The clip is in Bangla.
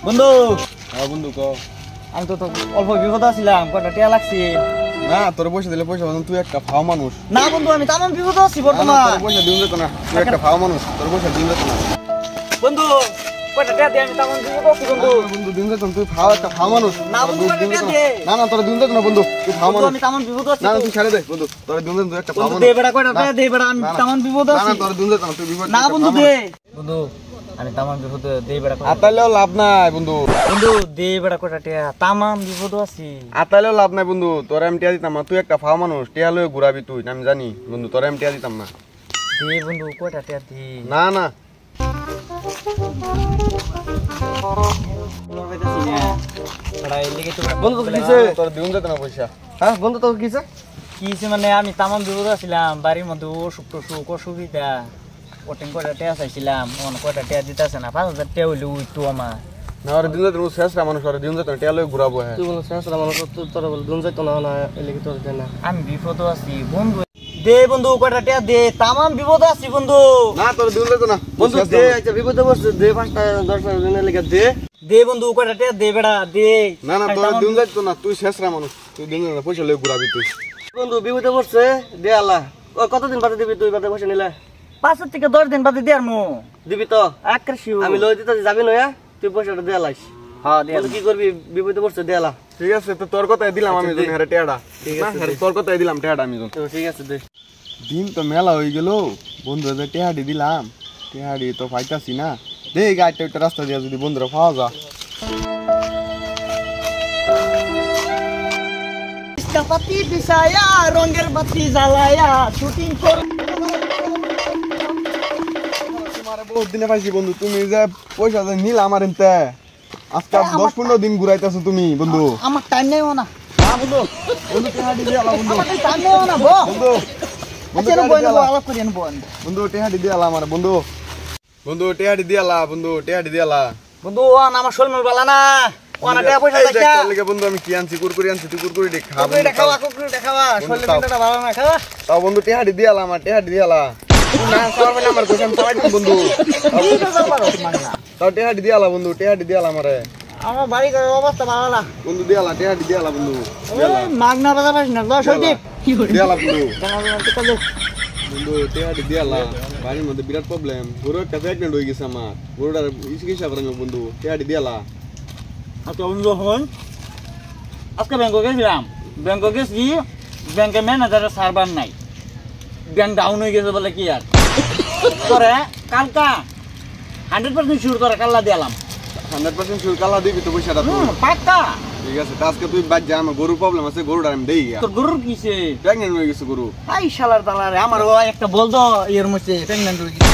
বন্ধু বন্ধু ক আমি তো অল্প বিপদ আছিলাম, কয়টা টিয়া লাগছে। না তোর পয়সা দিলে পয়সা পাবো, তুই একটা ফাও মানুষ। না বন্ধু আমি তেমন বিপদ আছি বর্তমান। তোর পয়সা দিন যেত না, তুই একটা ফাও মানুষ, তোর পয়সা দিন যেত না। বন্ধু কয়টা টিয়া দিয়ে আমি তেমন বিপদ আছি বন্ধু। বন্ধু দিন যেত না, তুই ফাও একটা ফাও মানুষ। না বন্ধু কয়টা টিয়া দে। না তোর দিন যেত না বন্ধু, তুই ফাও মানুষ। আমি তেমন বিপদ আছি। না তুই ছেড়ে দে বন্ধু, তোর দিন যেত, তুই একটা ফাও মানুষ। দে বেড়া কয়টা টিয়া দে বেড়া, আমি তেমন বিপদ আছি। না তোর দিন যেত না, তুই বিপদ। না বন্ধু দে। বন্ধু আমি তেমন বিপদ দে বেড়া। আতাইলেও লাভ নাই বন্ধু। বন্ধু দে বেড়া কয়টা টিয়া, তামাম বিপদ আছি। আতাইলেও লাভ নাই বন্ধু, তোর আমি টিয়া দিতাম না, তুই একটা ফাও মানুষ, টিয়া লয়ে ঘুরাবি তুই, আমি জানি বন্ধু, তোর আমি টিয়া দিতাম না। দে বন্ধু কয়টা টিয়া দি। না না বন্ধু তো কিছে তোর দিন যেত না পয়সা। হ্যাঁ বন্ধু তো কিছে কিছে মানে আমি তামাম বিপদ আছিলাম, বাড়ির মধ্যে অসুখ টসুখ অসুবিধা, ওটেন কয়টা টিয়া চাইছিলাম, অন কয়টা টিয়া দিতেছে না, 5,000 টিয়া হইলে উঠতো আমার। না ওর দিন যেত না, শেষরা মানুষ, ওর দিন যেত না, টিয়া লয়ে ঘুরাবো। হ্যাঁ তুই বল শেষরা মানুষ, তোর বল দিন যাইতো না, না এলে কি তোর দেনা। আমি বিপদ আছি বন্ধু, দে বন্ধু কয়টা টিয়া দে, তামাম বিপদ আছি বন্ধু। না তোর দিন যেত না বন্ধু দে, আচ্ছা বিপদে পড়ছে, দে 5টা 10টা দিনের লেগে দে। দে বন্ধু কয়টা টিয়া দে বেড়া দে। না না তোর দিন যাইতো না, তুই শেষরা মানুষ, তুই দিন যেত না, পয়সা লয়ে ঘুরাবি তুই। বন্ধু বিপদে পড়ছে, দে আল্লাহ। ও কতদিন বাদে দিবি তুই, বাদে পয়সা নিলে? 5 থেকে 10 দিন বাদে দিয়ার মু দিবি তো। আমি লই দিতে যাবি নয়া, তুই পয়সাটা দে আলাইস। হ্যাঁ দে। কি করবি, বিপদে পড়ছে দে আলা। ঠিক আছে, তো তোর কথাই দিলাম আমি জন হেরে টিয়াটা। ঠিক আছে, তোর কথাই দিলাম টিয়াটা আমি জন। তো ঠিক আছে দে। দিন তো মেলা হয়ে গেল বন্ধু, টিয়াডি দিলাম, টিয়াডি তো পাইতাছি না। দে গাড়িটা একটা রাস্তা দিয়ে যদি বন্ধুরা পাওয়া যা। পাতি বিছায়া রঙের বাতি জ্বালায়া শুটিং কর। তোমারে বহুত দিনে পাইছি বন্ধু, তুমি যে পয়সা যে নিলা আমার এনতে, আজকে 10-15 দিন ঘুরাইতাছো তুমি বন্ধু। আমার টাইম নেই না বন্ধু। বন্ধু টিয়াডি দিয়ে আলা বন্ধু, আমার টাইম নেই না বন্ধু। বন্ধু আচ্ছা বন্ধু আলাপ করি আনবো বন্ধু, টিয়াডি দিয়ে আলা আমার বন্ধু, বন্ধু টিয়াডি দিয়ে আলা বন্ধু, টিয়াডি দিয়ে আলা বন্ধু। আমার শরীর বালা না, ওনা টাকা পয়সা দেখা লাগে বন্ধু। আমি কি আনছি, কুরকুরি আনছি, তুই কুরকুরি দে খা। কুরকুরি খাওয়া, কুরকুরি খাওয়া, শরীর বিন্দটা ভালো না খাওয়া। তাও বন্ধু টিয়াডি দিয়ে আলা আমার, টিয়াডি দিয়ে আলা। না সবার বেলা আমার গোসাম চালাই দিন বন্ধু। তাও টিয়াডি দিয়ে আলা বন্ধু, টিয়াডি দিয়ে আলা আমারে। আমার বাড়ি ঘরের অবস্থা ভালো না বন্ধু দিয়ে আলা, টিয়াডি দিয়ে আলা বন্ধু, মাগনা বাজার পাইছ না 10 সঠিক দিয়ে আলা বন্ধু। বন্ধু টিয়াডি দিয়ে আলা, বাড়ির মধ্যে বিরাট প্রবলেম, গরু একটা প্রেগনেন্ট হয়ে গেছে আমার, গরুটার চিকিৎসা করেন বন্ধু, টিয়াডি দিয়ে আলা। আচ্ছা বন্ধু হন, আজকে ব্যাংকে গেছিলাম, ব্যাংকে গেছি, ব্যাংকের ম্যানেজারের সার্ভার নাই, ব্যাংক ডাউন হয়ে গেছে বলে কি আর করে কালকা 100% শিওর করে কাল্লা দিলাম। 100% শিওর কালা দিবি তো পয়সাটা তুই? পাক্কা। ঠিক আছে, আজকে তুই বাদ যা, আমার গরুর প্রবলেম আছে, গরুটা আমি দেই। তোর গরুর কিছে? প্রেগনেন্ট হয়ে গেছে গরু। আই শালার দালারে, আমারও একটা বলতো এর মধ্যে প্রেগন্যান্ট হয়ে গেছে।